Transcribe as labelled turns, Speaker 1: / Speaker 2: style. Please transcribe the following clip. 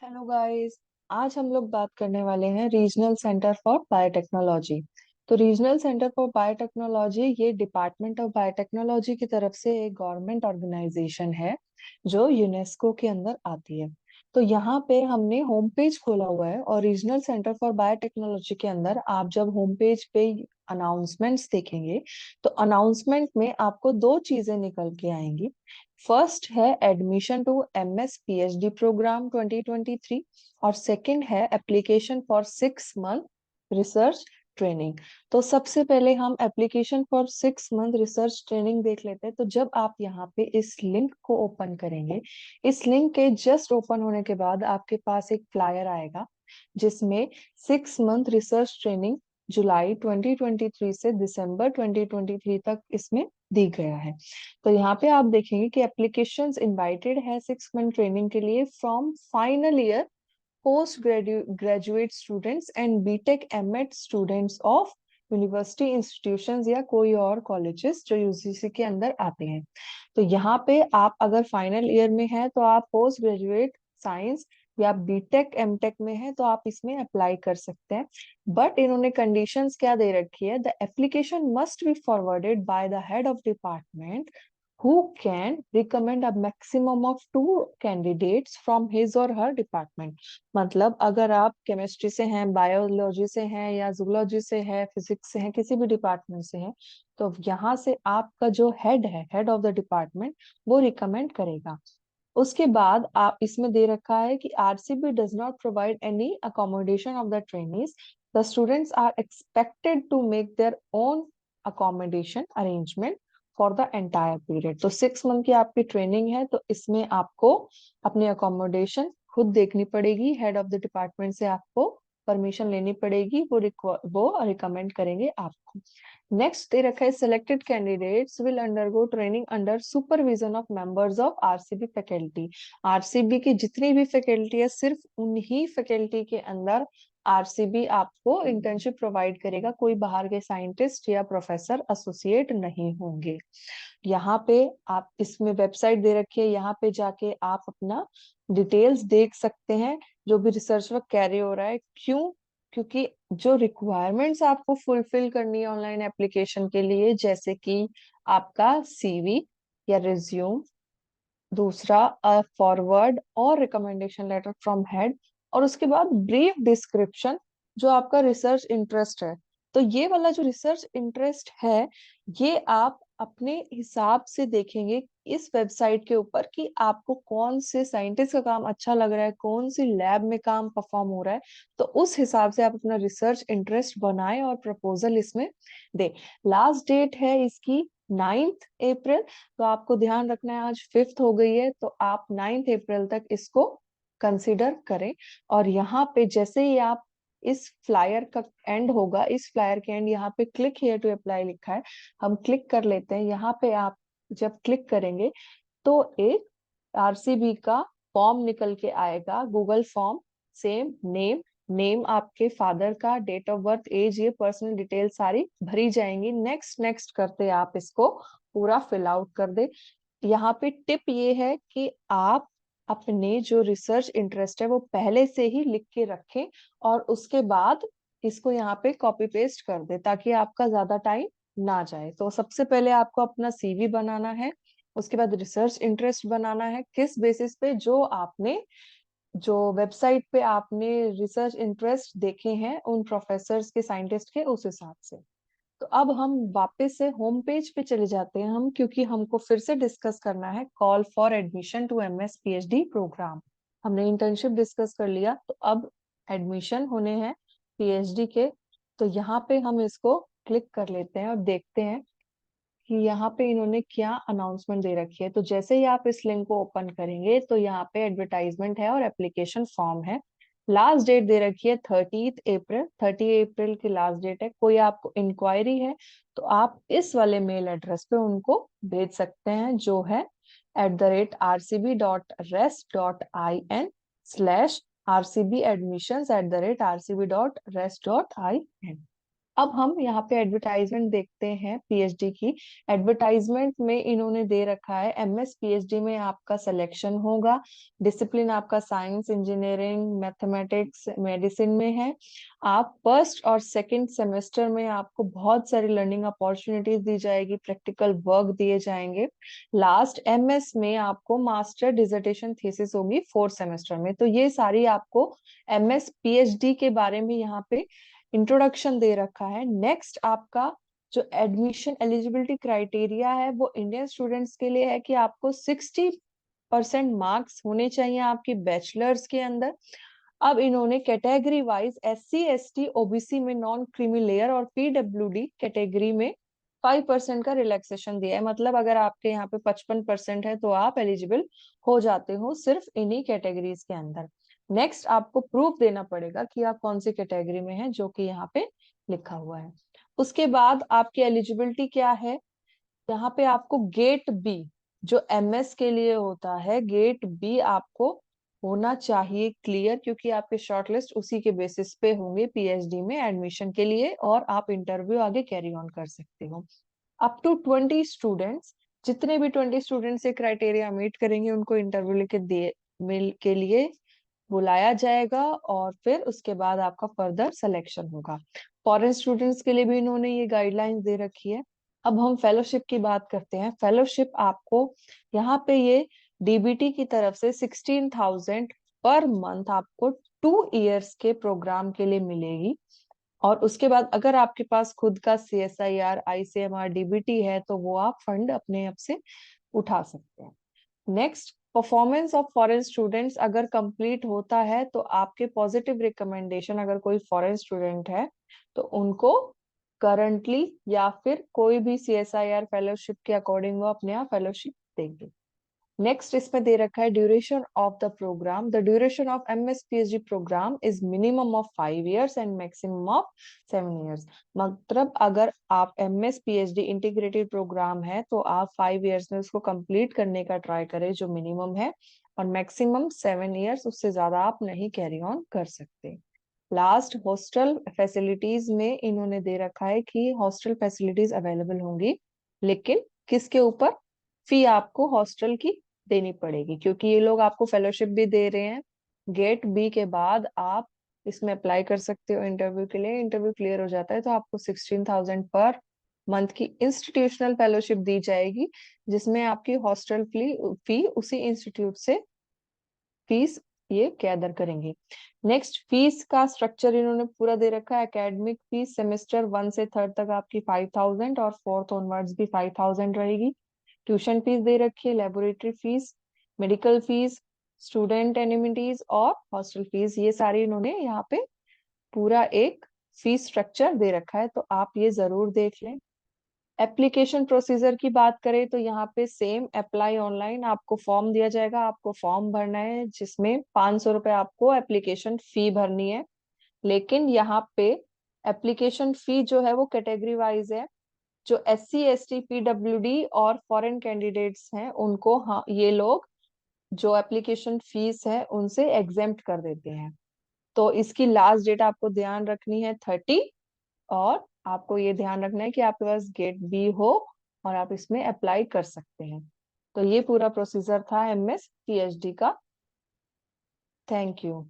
Speaker 1: Hello guys. आज हम लोग बात करने वाले हैं रीजनल सेंटर फॉर बायोटेक्नोलॉजी। तो रीजनल सेंटर फॉर बायोटेक्नोलॉजी ये डिपार्टमेंट ऑफ बायोटेक्नोलॉजी की तरफ से एक गवर्नमेंट ऑर्गेनाइजेशन है जो यूनेस्को के अंदर आती है। तो यहाँ पे हमने होम पेज खोला हुआ है और रीजनल सेंटर फॉर बायोटेक्नोलॉजी के अंदर आप जब होम पेज पे अनाउंसमेंट्स देखेंगे तो अनाउंसमेंट में आपको दो चीजें निकल के आएंगी। फर्स्ट है admission to MS PhD program 2023 और सेकंड है application for 6 month research training. तो सबसे पहले हम application for 6 month research training देख लेते हैं। तो जब आप यहाँ पे इस लिंक को ओपन करेंगे, इस लिंक के जस्ट ओपन होने के बाद आपके पास एक फ्लायर आएगा जिसमें 6 मंथ रिसर्च ट्रेनिंग जुलाई 2023 से दिसंबर 2023 तक इसमें दी गया है। तो यहाँ पे आप देखेंगे कि एप्लीकेशंस इनवाइटेड है 6 मंथ ट्रेनिंग के लिए from final year post graduate students and BTech MEd students of university institutions या कोई और कॉलेजेस जो यूजीसी के अंदर आते हैं। तो यहाँ पे आप अगर फाइनल ईयर में है तो आप पोस्ट ग्रेजुएट साइंस या बीटेक एमटेक में है तो आप इसमें अप्लाई कर सकते हैं। बट इन्होंने कंडीशंस क्या दे रखी है, the application must be forwarded by the head of department who can recommend a maximum of 2 candidates from his or her department। मतलब अगर आप केमिस्ट्री से हैं, बायोलॉजी से हैं या जूलॉजी से है, फिजिक्स से हैं, किसी भी डिपार्टमेंट से हैं, तो यहाँ से आपका जो हेड है, हेड ऑफ द डिपार्टमेंट, वो रिकमेंड करेगा। उसके बाद आप इसमें दे रखा है कि RCB does not provide any accommodation of the trainees. The students are expected to make their own accommodation arrangement for the entire period. तो 6 मंथ की आपकी ट्रेनिंग है तो इसमें आपको अपनी अकोमोडेशन खुद देखनी पड़ेगी, हेड ऑफ द डिपार्टमेंट से आपको परमिशन लेनी पड़ेगी, वो रिकमेंड करेंगे आपको। नेक्स्ट दे रखा है selected candidates will undergo training under supervision of members of RCB faculty. RCB की जितनी भी फैकल्टी है सिर्फ उन्हीं फैकल्टी के अंदर आरसीबी आपको इंटर्नशिप प्रोवाइड करेगा, कोई बाहर के साइंटिस्ट या प्रोफेसर एसोसिएट नहीं होंगे। यहाँ पे आप इसमें वेबसाइट दे रखी है, यहाँ पे जाके आप अपना डिटेल्स देख सकते हैं जो भी रिसर्च वर्क कैरी हो रहा है। क्यों? क्योंकि जो रिक्वायरमेंट्स आपको फुलफिल करनी है ऑनलाइन एप्लीकेशन के लिए, जैसे कि आपका सीवी या रिज्यूम, दूसरा फॉरवर्ड और रिकमेंडेशन लेटर फ्रॉम हेड, और उसके बाद ब्रीफ डिस्क्रिप्शन जो आपका रिसर्च इंटरेस्ट है। तो ये वाला जो रिसर्च इंटरेस्ट है ये आप अपने हिसाब से देखेंगे इस वेबसाइट के ऊपर कि आपको कौन से साइंटिस्ट का काम अच्छा लग रहा है, कौन सी लैब में काम परफॉर्म हो रहा है। तो उस हिसाब से आप अपना रिसर्च इंटरेस्ट बनाएं और प्रपोजल इसमें दे। लास्ट डेट है इसकी 9 अप्रैल। तो आपको ध्यान रखना है आज 5th हो गई है तो आप 9 अप्रैल तक इसको कंसिडर करें। और यहाँ पे जैसे ही आप इस फ्लायर का एंड होगा, इस फ्लायर के एंड यहाँ पे क्लिक हियर टू अप्लाई लिखा है, हम क्लिक कर लेते हैं। यहाँ पे आप जब क्लिक करेंगे तो एक आरसीबी का फॉर्म निकल के आएगा, Google form. Same name, name आपके फादर का, डेट ऑफ बर्थ, एज, ये पर्सनल डिटेल सारी भरी जाएंगी। नेक्स्ट नेक्स्ट करते आप इसको पूरा फिल आउट कर दे। यहाँ पे टिप ये है कि आप अपने जो रिसर्च इंटरेस्ट है वो पहले से ही लिख के रखें और उसके बाद इसको यहाँ पे कॉपी पेस्ट कर दे ताकि आपका ज्यादा टाइम ना जाए। तो सबसे पहले आपको अपना सीवी बनाना है, उसके बाद रिसर्च इंटरेस्ट बनाना है, किस बेसिस पे, जो आपने, जो वेबसाइट पे आपने रिसर्च इंटरेस्ट देखे हैं उन प्रोफेसर्स के, साइंटिस्ट के, उस हिसाब से। तो अब हम वापस से होम पेज पे चले जाते हैं हम, क्योंकि हमको फिर से डिस्कस करना है call for admission to MS PhD program. हमने इंटर्नशिप डिस्कस कर लिया तो अब एडमिशन होने हैं पीएचडी के। तो यहाँ पे हम इसको क्लिक कर लेते हैं और देखते हैं कि यहाँ पे इन्होंने क्या अनाउंसमेंट दे रखी है। तो जैसे ही आप इस लिंक को ओपन करेंगे तो यहाँ पे एडवर्टाइजमेंट है और एप्लीकेशन फॉर्म है। लास्ट डेट दे रखी है 30 अप्रैल, 30 अप्रैल की लास्ट डेट है। कोई आपको इंक्वायरी है तो आप इस वाले मेल एड्रेस पे उनको भेज सकते हैं जो है @rcb.res.in/rcbadmissions@rcb.res.in। अब हम यहाँ पे एडवर्टाइजमेंट देखते हैं पीएचडी की। एडवर्टाइजमेंट में इन्होंने दे रखा है एमएस पीएचडी में आपका सिलेक्शन होगा, डिसिप्लिन आपका साइंस, इंजीनियरिंग, मैथमेटिक्स, मेडिसिन में है। आप फर्स्ट और सेकंड सेमेस्टर में आपको बहुत सारी लर्निंग अपॉर्चुनिटीज दी जाएगी, प्रैक्टिकल वर्क दिए जाएंगे। लास्ट एमएस में आपको मास्टर डिसर्टेशन थीसिस होगी फोर्थ सेमेस्टर में। तो ये सारी आपको एमएस पीएचडी के बारे में यहाँ पे इंट्रोडक्शन दे रखा है। नेक्स्ट आपका जो एडमिशन एलिजिबिलिटी क्राइटेरिया है वो इंडियन स्टूडेंट्स के लिए है कि आपको 60% मार्क्स होने चाहिए आपकी बैचलर्स के अंदर। अब इन्होंने category wise SC ST OBC में नॉन क्रीमी लेयर और पीडब्ल्यूडी कैटेगरी में 5% का रिलैक्सेशन दिया है। मतलब अगर आपके यहाँ पे 55% है तो आप एलिजिबल हो जाते हो सिर्फ इन्हीं कैटेगरीज के अंदर। नेक्स्ट आपको प्रूफ देना पड़ेगा कि आप कौन सी कैटेगरी में हैं, जो कि यहाँ पे लिखा हुआ है। उसके बाद आपकी एलिजिबिलिटी क्या है, यहाँ पे आपको गेट बी जो एमएस के लिए होता है, गेट बी आपको होना चाहिए क्लियर, क्योंकि आपके शॉर्टलिस्ट उसी के बेसिस पे होंगे पीएचडी में एडमिशन के लिए, और आप इंटरव्यू आगे कैरी ऑन कर सकते हो। अप टू 20 स्टूडेंट्स, जितने भी 20 स्टूडेंट्स ये क्राइटेरिया मीट करेंगे उनको इंटरव्यू लेके दे मिल के लिए बुलाया जाएगा, और फिर उसके बाद आपका फर्दर सिलेक्शन होगा। फॉरेन स्टूडेंट्स के लिए भी इन्होंने ये गाइडलाइंस दे रखी है। अब हम फेलोशिप की बात करते हैं। फेलोशिप आपको यहाँ पे ये डीबीटी की तरफ से 16,000 पर मंथ आपको 2 इयर्स के प्रोग्राम के लिए मिलेगी। और उसके बाद अगर आपके पास खुद का CSIR, ICMR, डीबीटी है तो वो आप फंड अपने आप से उठा सकते हैं। Next, performance of foreign students अगर कंप्लीट होता है तो आपके पॉजिटिव रिकमेंडेशन, अगर कोई फॉरेन स्टूडेंट है तो उनको करंटली या फिर कोई भी CSIR फेलोशिप के अकॉर्डिंग वो अपने यहाँ फेलोशिप देंगे। नेक्स्ट इसमें दे रखा है duration of the program. The duration of MS PhD program is minimum of 5 years and maximum of 7 years। मतलब अगर आप एमएस पीएचडी इंटीग्रेटेड प्रोग्राम है तो आप 5 years में उसको कंप्लीट करने का ट्राई करें, जो मिनिमम है, और मैक्सिमम 7 years, उससे ज्यादा आप नहीं कैरी ऑन कर सकते। लास्ट, हॉस्टल फैसिलिटीज में इन्होंने दे रखा है कि हॉस्टल फैसिलिटीज अवेलेबल होंगी, लेकिन किसके ऊपर, फी आपको हॉस्टल की देनी पड़ेगी, क्योंकि ये लोग आपको फेलोशिप भी दे रहे हैं। गेट बी के बाद आप इसमें अप्लाई कर सकते हो इंटरव्यू के लिए। इंटरव्यू क्लियर हो जाता है तो आपको 16,000 पर मंथ की इंस्टीट्यूशनल फेलोशिप दी जाएगी, जिसमें आपकी हॉस्टल फी उसी इंस्टीट्यूट से फीस ये गैदर करेंगे। नेक्स्ट, फीस का स्ट्रक्चर इन्होंने पूरा दे रखा है। एकेडमिक फीस सेमेस्टर 1 से 3rd तक आपकी 5,000 और 4th ऑनवर्ड्स भी 5,000 रहेगी। ट्यूशन फीस दे रखी है, laboratory fees, medical fees, student amenities और हॉस्टल फीस, ये सारी इन्होंने यहाँ पे पूरा एक फीस स्ट्रक्चर दे रखा है, तो आप ये जरूर देख लें। एप्लीकेशन प्रोसीजर की बात करें तो यहाँ पे सेम अप्लाई ऑनलाइन, आपको फॉर्म दिया जाएगा, आपको फॉर्म भरना है जिसमें 500 रुपये आपको एप्लीकेशन फी भरनी है। लेकिन यहाँ पे एप्लीकेशन फी जो है वो कैटेगरी वाइज है। जो SC ST PWD और फॉरेन कैंडिडेट्स हैं उनको, हाँ, ये लोग जो एप्लीकेशन फीस है उनसे एग्जेम्प्ट कर देते हैं। तो इसकी लास्ट डेट आपको ध्यान रखनी है 30, और आपको ये ध्यान रखना है कि आपके पास गेट बी हो और आप इसमें अप्लाई कर सकते हैं। तो ये पूरा प्रोसीजर था एमएस पीएचडी का। Thank you.